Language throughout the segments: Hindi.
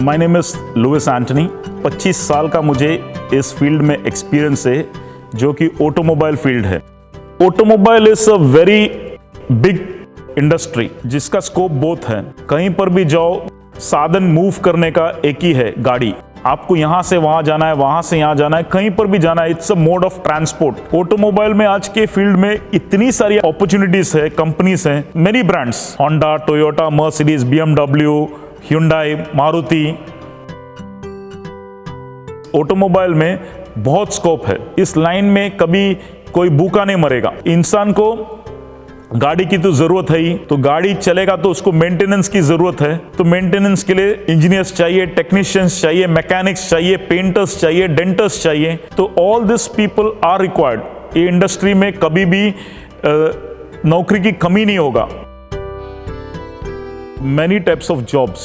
My name is Louis Antony. 25 साल का मुझे इस फील्ड में एक्सपीरियंस है, जो कि ऑटोमोबाइल फील्ड है। Automobile is a very big industry जिसका स्कोप बहुत है। कहीं पर भी जाओ, साधन मूव करने का एक ही है, गाड़ी। आपको यहां से वहां जाना है, वहां से यहां जाना है, कहीं पर भी जाना है, it's a mode of transport. Automobile में आज के फील्ड में इतनी सारी अपॉर्चुनिटीज है, कंपनीज हैं, many brands, Honda, Toyota, Mercedes, BMW, Hyundai, Maruti. Automobile में बहुत स्कोप है। इस लाइन में कभी कोई भूखा नहीं मरेगा। इंसान को गाड़ी की तो जरूरत है ही, तो गाड़ी चलेगा तो उसको मेंटेनेंस की जरूरत है। तो मेंटेनेंस के लिए इंजीनियर्स चाहिए, टेक्नीशियंस चाहिए, मैकेनिक्स चाहिए, पेंटर्स चाहिए, डेंटर्स चाहिए। तो all this people are required. ये इंडस्ट्री में कभी भी नौकरी की कमी नहीं होगा। Many types of jobs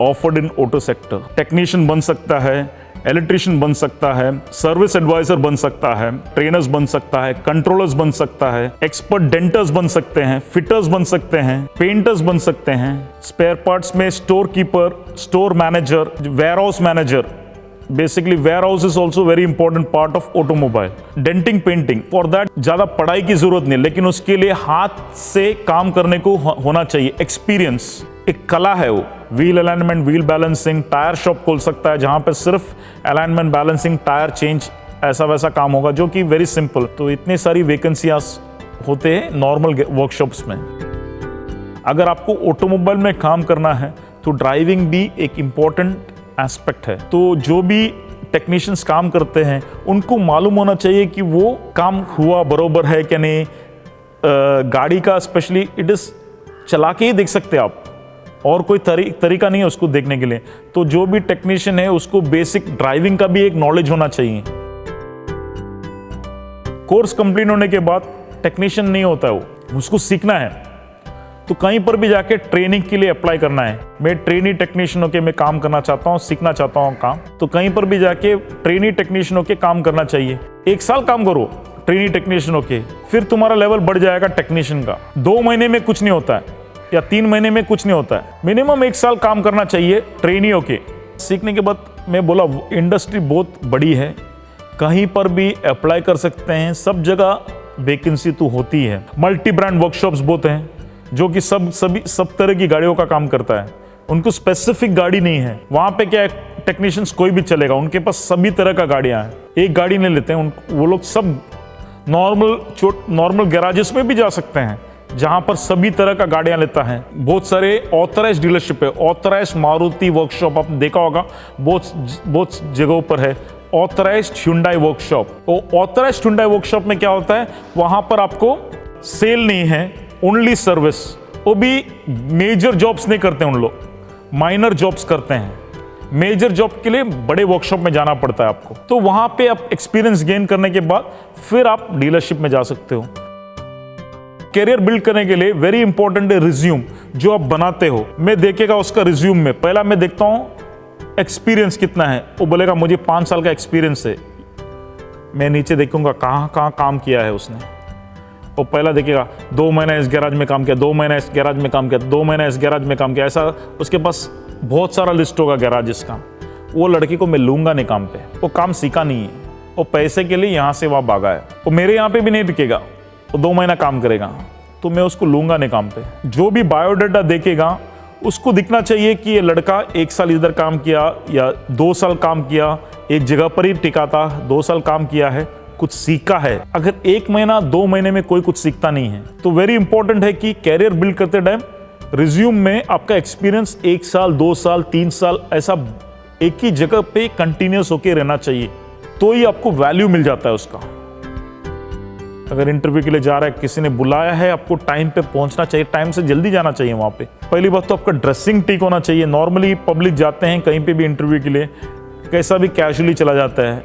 offered in auto sector. Technician बन सकता है, इलेक्ट्रिशियन बन सकता है, सर्विस एडवाइजर बन सकता है, ट्रेनर्स बन सकता है, कंट्रोलर्स बन सकता है, एक्सपर्ट डेंटर्स बन सकते हैं, फिटर्स बन सकते हैं, पेंटर्स बन सकते हैं, स्पेयर पार्ट्स में store keeper, store manager, warehouse manager. Basically warehouse is also very important part of automobile. Denting, painting, for that ज्यादा पढ़ाई की जरूरत नहीं, लेकिन उसके लिए हाथ से काम करने को होना चाहिए, एक्सपीरियंस। एक कला है वो। Wheel alignment, wheel balancing, tyre shop खोल सकता है जहां पे सिर्फ अलाइनमेंट, बैलेंसिंग, टायर चेंज, ऐसा वैसा काम होगा, जो कि वेरी सिंपल। तो इतनी सारी वैकेंसियां होते हैं नॉर्मल वर्कशॉप्स में। अगर आपको ऑटोमोबाइल में काम करना है तो ड्राइविंग भी एक इंपॉर्टेंट एस्पेक्ट है। तो जो भी टेक्नीशियंस काम करते हैं उनको मालूम होना चाहिए कि वो काम हुआ बरोबर है कि नहीं। गाड़ी का स्पेशली इट इज चला के ही देख सकते हैं आप, और कोई तरीका नहीं है उसको देखने के लिए। तो जो भी टेक्नीशियन है उसको बेसिक ड्राइविंग का भी एक नॉलेज होना चाहिए। कोर्स कंप्लीट होने के बाद टेक्नीशियन नहीं होता है वो, उसको सीखना है। तो कहीं पर भी जाके ट्रेनिंग के लिए अप्लाई करना है। मैं ट्रेनी टेक्नीशियन होके मैं काम करना चाहता हूँ, सीखना चाहता हूँ काम, तो कहीं पर भी जाके ट्रेनी टेक्नीशियन होके काम करना चाहिए। 1 साल काम करो ट्रेनी टेक्नीशियन होके, फिर तुम्हारा लेवल बढ़ जाएगा टेक्नीशियन का। 2 महीने में कुछ नहीं होता है, या 3 महीने में कुछ नहीं होता है। मिनिमम 1 साल काम करना चाहिए ट्रेनी होके। सीखने के बाद मैं बोला इंडस्ट्री बहुत बड़ी है, कहीं पर भी अप्लाई कर सकते हैं, सब जगह वैकेंसी तो होती है। मल्टी ब्रांड वर्कशॉप्स बहुत हैं जो कि सब तरह की गाड़ियों का काम करता है। उनको स्पेसिफिक गाड़ी नहीं है। वहां पे क्या है, टेक्नीशियंस कोई भी चलेगा, उनके पास सभी तरह का गाड़ियां हैं। एक गाड़ी नहीं लेते हैं वो लोग, सब नॉर्मल गैराजेस में भी जा सकते हैं जहां पर सभी तरह का गाड़ियां लेता है। बहुत सारे ऑथराइज्ड डीलरशिप है। ऑथराइज्ड मारुति वर्कशॉप आपने देखा होगा, बहुत जगहों पर है। Authorised Hyundai workshop. वो ऑथराइज्ड Hyundai वर्कशॉप में क्या होता है, वहां पर आपको सेल नहीं है, ओनली सर्विस। वो भी मेजर जॉब्स नहीं करते उन लोग, माइनर जॉब्स करते हैं। मेजर जॉब के लिए बड़े वर्कशॉप में जाना पड़ता है आपको। तो वहां पे आप एक्सपीरियंस गेन करने के बाद फिर आप डीलरशिप में जा सकते हो। कैरियर बिल्ड करने के लिए वेरी इंपॉर्टेंट है रिज्यूम, जो आप बनाते हो। मैं देखेगा उसका रिज्यूम में, पहला मैं देखता हूं एक्सपीरियंस कितना है। वो बोलेगा मुझे 5 साल का एक्सपीरियंस है। मैं नीचे देखूंगा कहां काम किया है उसने। वो पहला देखेगा 2 महीने इस गैराज में काम किया, 2 महीने इस गैराज में काम किया, 2 महीने इस गैराज में काम किया। ऐसा उसके पास बहुत सारा लिस्ट होगा गैराजेस का। वो लड़की को मैं लूंगा नहीं काम पे, वो काम सीखा नहीं है, वो पैसे के लिए यहाँ से वहाँ भागा है। वो मेरे यहाँ पे भी नहीं टिकेगा, वो 2 महीना काम करेगा, तो मैं उसको लूंगा नहीं काम पे। जो भी बायोडाटा देखेगा उसको दिखना चाहिए कि ये लड़का 1 साल इधर काम किया या 2 साल काम किया, एक जगह पर ही टिका था, 2 साल काम किया है, कुछ सीखा है। अगर 1 महीना 2 महीने में कोई कुछ सीखता नहीं है, तो वेरी इंपॉर्टेंट है कि कैरियर बिल्ड करते टाइम रिज्यूम में आपका एक्सपीरियंस 1 साल, 2 साल, 3 साल ऐसा एक ही जगह पे कंटिन्यूस होके रहना चाहिए, तो ही आपको वैल्यू मिल जाता है उसका। अगर इंटरव्यू के लिए जा रहा है, किसी ने बुलाया है, आपको टाइम पे पहुंचना चाहिए, टाइम से जल्दी जाना चाहिए वहां पे। पहली बात तो आपका ड्रेसिंग ठीक होना चाहिए। नॉर्मली पब्लिक जाते हैं कहीं पे भी इंटरव्यू के लिए, कैसा भी कैजुअली चला जाता है,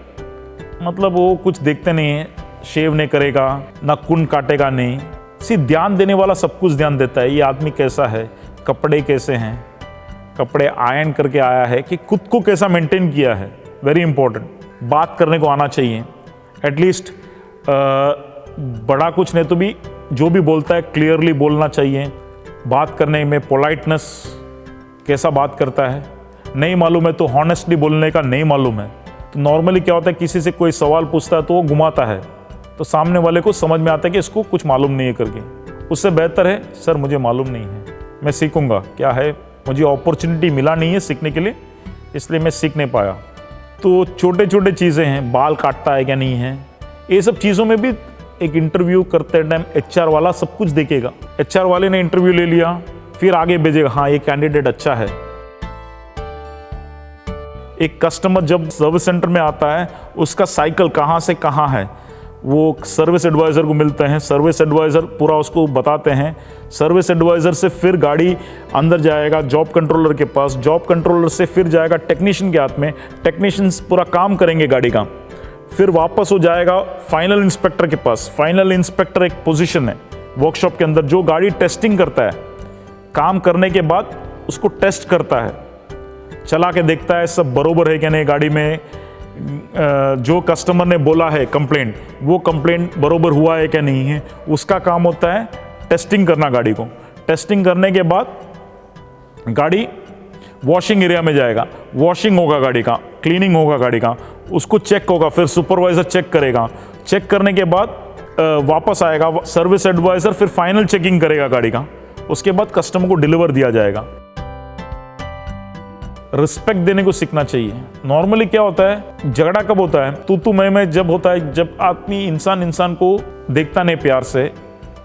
मतलब वो कुछ देखते नहीं है, शेव नहीं करेगा, ना कुन काटेगा नहीं। सिर्फ ध्यान देने वाला सब कुछ ध्यान देता है, ये आदमी कैसा है, कपड़े कैसे हैं, कपड़े आयरन करके आया है कि खुद को कैसा मेंटेन किया है, वेरी इंपॉर्टेंट। बात करने को आना चाहिए एटलीस्ट, बड़ा कुछ नहीं तो भी जो भी बोलता है क्लियरली बोलना चाहिए। बात करने में पोलाइटनेस, कैसा बात करता है, नहीं मालूम है तो हॉनेस्टली बोलने का नहीं मालूम है। तो नॉर्मली क्या होता है, किसी से कोई सवाल पूछता है तो वो घुमाता है, तो सामने वाले को समझ में आता है कि इसको कुछ मालूम नहीं है करके। उससे बेहतर है सर मुझे मालूम नहीं है, मैं सीखूंगा, क्या है मुझे अपॉर्चुनिटी मिला नहीं है सीखने के लिए, इसलिए मैं सीख नहीं पाया। तो छोटे छोटे चीज़ें हैं, बाल काटता है क्या नहीं है, ये सब चीज़ों में भी एक इंटरव्यू करते टाइम एचआर वाला सब कुछ देखेगा। एचआर वाले ने इंटरव्यू ले लिया, फिर आगे भेजेगा, हाँ ये कैंडिडेट अच्छा है। एक कस्टमर जब सर्विस सेंटर में आता है, उसका साइकिल कहाँ से कहाँ है वो सर्विस एडवाइज़र को मिलते हैं, सर्विस एडवाइज़र पूरा उसको बताते हैं। सर्विस एडवाइज़र से फिर गाड़ी अंदर जाएगा जॉब कंट्रोलर के पास, जॉब कंट्रोलर से फिर जाएगा टेक्नीशियन के हाथ में, टेक्नीशियंस पूरा काम करेंगे गाड़ी का, फिर वापस हो जाएगा फाइनल इंस्पेक्टर के पास। फाइनल इंस्पेक्टर एक पोजीशन है वर्कशॉप के अंदर जो गाड़ी टेस्टिंग करता है, काम करने के बाद उसको टेस्ट करता है, चला के देखता है सब बरोबर है क्या नहीं, गाड़ी में जो कस्टमर ने बोला है कंप्लेंट, वो कंप्लेंट बरोबर हुआ है क्या नहीं है। उसका काम होता है टेस्टिंग करना गाड़ी को। टेस्टिंग करने के बाद गाड़ी वॉशिंग एरिया में जाएगा, वॉशिंग होगा गाड़ी का, क्लीनिंग होगा गाड़ी का, उसको चेक होगा, फिर सुपरवाइजर चेक करेगा, चेक करने के बाद वापस आएगा सर्विस एडवाइजर, फिर फाइनल चेकिंग करेगा गाड़ी का, उसके बाद कस्टमर को डिलीवर दिया जाएगा। रिस्पेक्ट देने को सीखना चाहिए। नॉर्मली क्या होता है, झगड़ा कब होता है, तू मैं जब होता है, जब आदमी इंसान को देखता नहीं प्यार से,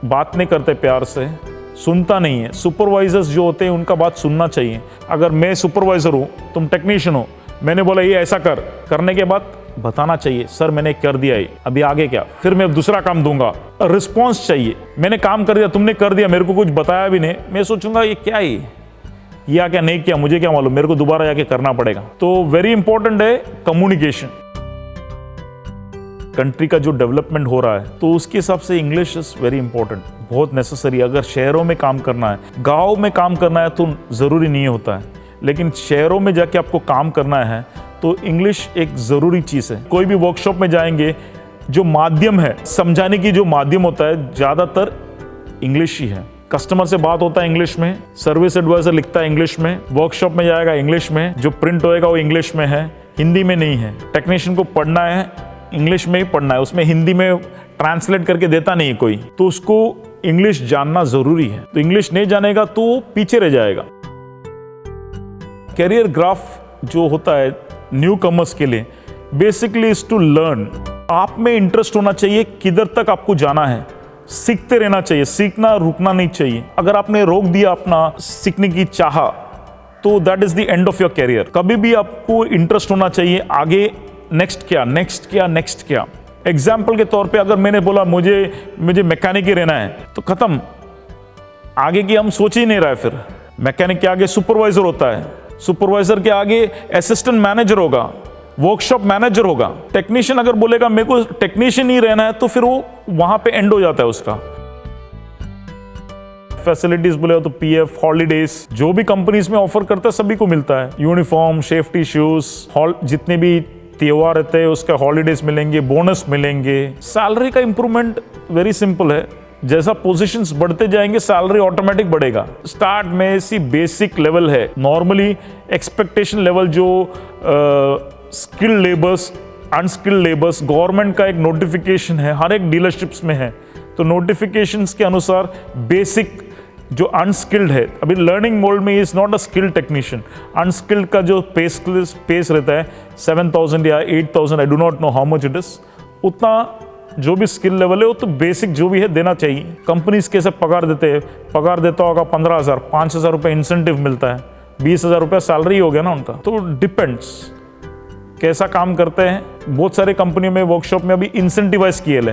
बात नहीं करते प्यार से, सुनता नहीं है। सुपरवाइजर्स जो होते हैं उनका बात सुनना चाहिए। अगर मैं सुपरवाइजर हूँ, तुम टेक्नीशियन हो, मैंने बोला ये ऐसा करने के बाद बताना चाहिए सर मैंने कर दिया है, अभी आगे क्या, फिर मैं दूसरा काम दूंगा। रिस्पॉन्स चाहिए, मैंने काम कर दिया, तुमने कर दिया, मेरे को कुछ बताया भी नहीं, मैं सोचूंगा ये क्या है, या क्या नहीं किया, मुझे क्या मालूम, मेरे को दोबारा जाके करना पड़ेगा। तो वेरी इंपॉर्टेंट है कम्युनिकेशन। कंट्री का जो डेवलपमेंट हो रहा है तो उसके हिसाब से इंग्लिश इज वेरी इंपॉर्टेंट, बहुत नेसेसरी। अगर शहरों में काम करना है, गांव में काम करना है तो ज़रूरी नहीं होता है, लेकिन शहरों में जाके आपको काम करना है तो इंग्लिश एक ज़रूरी चीज़ है। कोई भी वर्कशॉप में जाएंगे, जो माध्यम है समझाने की, जो माध्यम होता है ज़्यादातर इंग्लिश ही है। कस्टमर से बात होता है इंग्लिश में, सर्विस एडवाइजर लिखता है इंग्लिश में, वर्कशॉप में जाएगा इंग्लिश में, जो प्रिंट होएगा वो इंग्लिश में है, हिंदी में नहीं है। टेक्नीशियन को पढ़ना है इंग्लिश में ही पढ़ना है, उसमें हिंदी में ट्रांसलेट करके देता नहीं है कोई, तो उसको इंग्लिश जानना जरूरी है। तो इंग्लिश नहीं जानेगा तो पीछे रह जाएगा। कैरियर ग्राफ जो होता है न्यू कमर्स के लिए बेसिकली इज टू लर्न। आप में इंटरेस्ट होना चाहिए, किधर तक आपको जाना है, सीखते रहना चाहिए, सीखना रुकना नहीं चाहिए। अगर आपने रोक दिया अपना सीखने की चाह तो that is the end of your career. कभी भी आपको इंटरेस्ट होना चाहिए आगे, नेक्स्ट क्या, नेक्स्ट क्या, नेक्स्ट क्या। एग्जाम्पल के तौर पे अगर मैंने बोला मुझे मैकेनिक ही रहना है तो खत्म, आगे की हम सोच ही नहीं रहा है। फिर मैकेनिक के आगे सुपरवाइजर होता है, सुपरवाइजर के आगे असिस्टेंट मैनेजर होगा, वर्कशॉप मैनेजर होगा। टेक्नीशियन अगर बोलेगा मेरे को टेक्नीशियन ही रहना है तो फिर वो वहां पे एंड हो जाता है उसका। फैसिलिटीज बोले तो पीएफ, हॉलीडेज जो भी कंपनीज में ऑफर करता है सभी को मिलता है। यूनिफॉर्म, सेफ्टी शूज, जितने भी त्योहार रहते हैं उसके हॉलीडेज मिलेंगे, बोनस मिलेंगे। सैलरी का इंप्रूवमेंट वेरी सिंपल है, जैसा पोजीशंस बढ़ते जाएंगे सैलरी ऑटोमेटिक बढ़ेगा। स्टार्ट में इसी बेसिक लेवल है। नॉर्मली एक्सपेक्टेशन लेवल जो skilled labours, unskilled labours, government का एक नोटिफिकेशन है, हर एक डीलरशिप्स में है, तो नोटिफिकेशंस के अनुसार बेसिक जो अनस्किल्ड है, अभी लर्निंग मोड में is not a skilled technician, unskilled का जो पेस रहता है 7,000 या 8,000, I do not know how much it is, उतना जो भी स्किल लेवल है वो तो बेसिक जो भी है देना चाहिए। कंपनीज कैसे पगार देते हैं, पगार देता होगा 15,000, 5,000 रुपये इंसेंटिव मिलता है, 20,000 रुपये सैलरी हो गया ना उनका। तो डिपेंड्स कैसा काम करते हैं। बहुत सारे कंपनियों में वर्कशॉप में अभी इंसेंटिवाइज किए ले,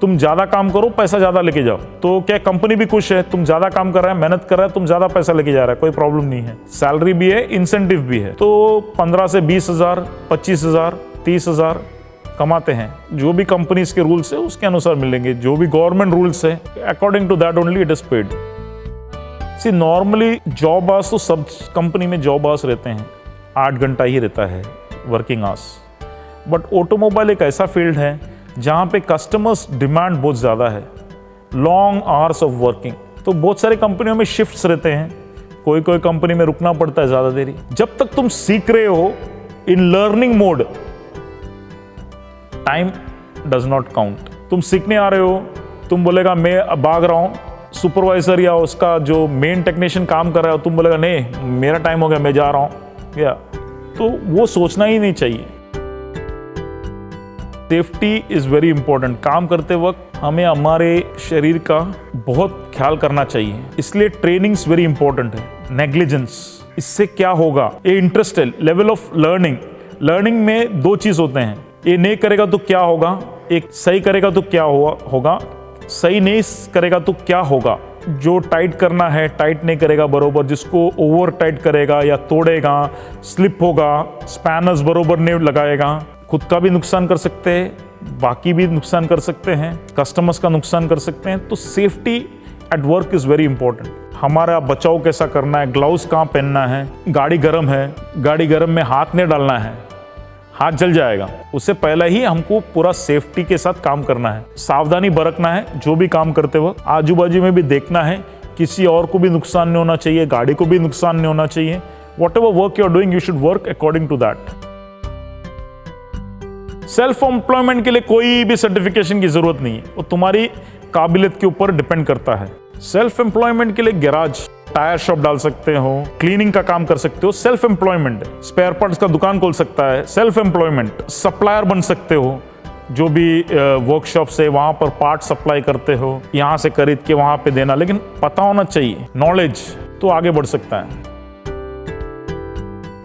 तुम ज्यादा काम करो पैसा ज्यादा लेके जाओ, तो क्या कंपनी भी खुश है, तुम ज्यादा काम कर रहा है, मेहनत कर रहा है, तुम ज्यादा पैसा लेके जा रहा है, कोई प्रॉब्लम नहीं है, सैलरी भी है, इंसेंटिव भी है। तो 15 से 20,000, 25,000, 30,000 कमाते हैं। जो भी कंपनीज के रूल्स है उसके अनुसार मिलेंगे, जो भी गवर्नमेंट रूल्स है according to that only it is paid. See normally job hours तो सब कंपनी में जॉब आवर्स रहते हैं, 8 घंटा ही रहता है वर्किंग आवर्स। बट ऑटोमोबाइल एक ऐसा फील्ड है जहाँ पे कस्टमर्स डिमांड बहुत ज़्यादा है, लॉन्ग आवर्स ऑफ वर्किंग। तो बहुत सारे कंपनियों में शिफ्ट्स रहते हैं, कोई कोई कंपनी में रुकना पड़ता है ज्यादा देरी। जब तक तुम सीख रहे हो in learning mode, time does not count. तुम सीखने आ रहे हो, तुम बोलेगा मैं भाग रहा हूं, सुपरवाइजर या उसका जो मेन टेक्नीशियन काम कर रहा है, तुम बोलेगा नहीं मेरा टाइम हो गया मैं जा रहा हूं, या तो वो सोचना ही नहीं चाहिए। Safety is very important. काम करते वक्त हमें हमारे शरीर का बहुत ख्याल करना चाहिए, इसलिए ट्रेनिंग वेरी इंपॉर्टेंट है। नेग्लिजेंस, इससे क्या होगा, ये इंटरेस्ट है, लेवल ऑफ लर्निंग। लर्निंग में दो चीज होते हैं, ये नहीं करेगा तो क्या होगा, एक सही करेगा तो क्या होगा, सही नहीं करेगा तो क्या होगा। जो टाइट करना है टाइट नहीं करेगा बरोबर, जिसको ओवर टाइट करेगा या तोड़ेगा, स्लिप होगा, स्पैनर्स बरोबर नहीं लगाएगा, खुद का भी नुकसान कर सकते हैं, बाकी भी नुकसान कर सकते हैं, कस्टमर्स का नुकसान कर सकते हैं। तो safety at work is very important. हमारा बचाव कैसा करना है, ग्लव्स कहाँ पहनना है, गाड़ी गर्म है, गाड़ी गर्म में हाथ नहीं डालना है, हाथ जल जाएगा। उससे पहले ही हमको पूरा सेफ्टी के साथ काम करना है, सावधानी बरतना है। जो भी काम करते वक्त आजू बाजू में भी देखना है, किसी और को भी नुकसान नहीं होना चाहिए, गाड़ी को भी नुकसान नहीं होना चाहिए। Whatever work you are doing, you should work according to that. Self employment के लिए कोई भी सर्टिफिकेशन की जरूरत नहीं है, वो तुम्हारी काबिलियत के ऊपर डिपेंड करता है। सेल्फ एम्प्लॉयमेंट के लिए गैराज, टायर शॉप डाल सकते हो, क्लीनिंग का काम कर सकते हो, सेल्फ एम्प्लॉयमेंट। स्पेयर पार्ट्स का दुकान खोल सकता है, सेल्फ एम्प्लॉयमेंट। सप्लायर बन सकते हो, जो भी वर्कशॉप से वहां पर पार्ट सप्लाई करते हो, यहां से खरीद के वहां पे देना, लेकिन पता होना चाहिए, नॉलेज, तो आगे बढ़ सकता है।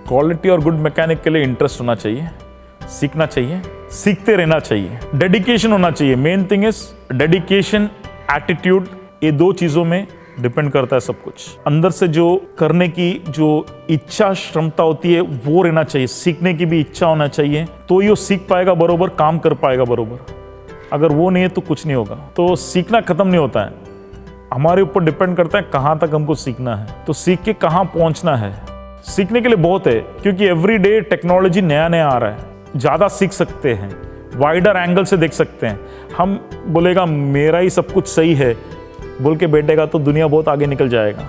क्वालिटी और गुड मैकेनिक के लिए इंटरेस्ट होना चाहिए, सीखना चाहिए, सीखते रहना चाहिए, डेडिकेशन होना चाहिए। Main thing is dedication, attitude, ये दो चीजों में डिपेंड करता है सब कुछ। अंदर से जो करने की जो इच्छा क्षमता होती है वो रहना चाहिए, सीखने की भी इच्छा होना चाहिए, तो ये सीख पाएगा बरोबर, काम कर पाएगा बरोबर। अगर वो नहीं है तो कुछ नहीं होगा। तो सीखना खत्म नहीं होता है, हमारे ऊपर डिपेंड करता है कहाँ तक हमको सीखना है, तो सीख के कहाँ पहुँचना है। सीखने के लिए बहुत है, क्योंकि एवरी डे टेक्नोलॉजी नया नया आ रहा है, ज़्यादा सीख सकते हैं, वाइडर एंगल से देख सकते हैं। हम बोलेगा मेरा ही सब कुछ सही है बोल के बैठेगा तो दुनिया बहुत आगे निकल जाएगा।